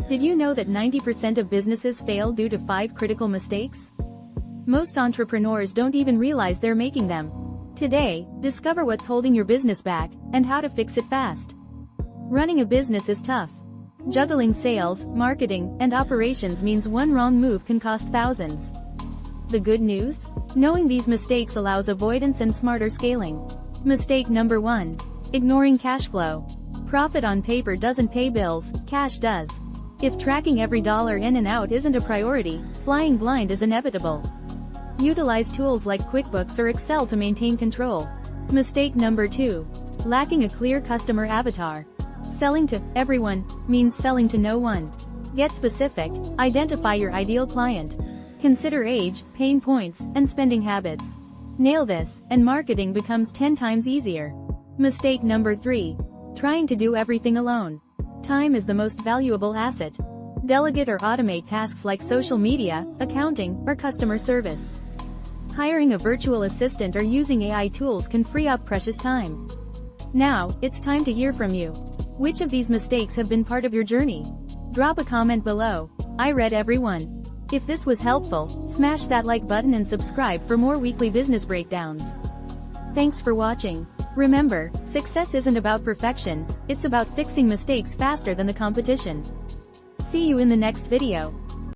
Did you know that 90% of businesses fail due to 5 critical mistakes? Most entrepreneurs don't even realize they're making them. Today, discover what's holding your business back, and how to fix it fast. Running a business is tough. Juggling sales, marketing, and operations means one wrong move can cost thousands. The good news? Knowing these mistakes allows avoidance and smarter scaling. Mistake number 1. Ignoring cash flow. Profit on paper doesn't pay bills, cash does. If tracking every dollar in and out isn't a priority, flying blind is inevitable. Utilize tools like QuickBooks or Excel to maintain control. Mistake number 2. Lacking a clear customer avatar. Selling to everyone means selling to no one. Get specific, identify your ideal client. Consider age, pain points, and spending habits. Nail this, and marketing becomes 10 times easier. Mistake number 3. Trying to do everything alone. Time is the most valuable asset. Delegate or automate tasks like social media, accounting, or customer service. Hiring a virtual assistant or using AI tools can free up precious time. Now, it's time to hear from you. Which of these mistakes have been part of your journey? Drop a comment below. I read every one. If this was helpful, smash that like button and subscribe for more weekly business breakdowns. Thanks for watching. Remember, success isn't about perfection, it's about fixing mistakes faster than the competition. See you in the next video.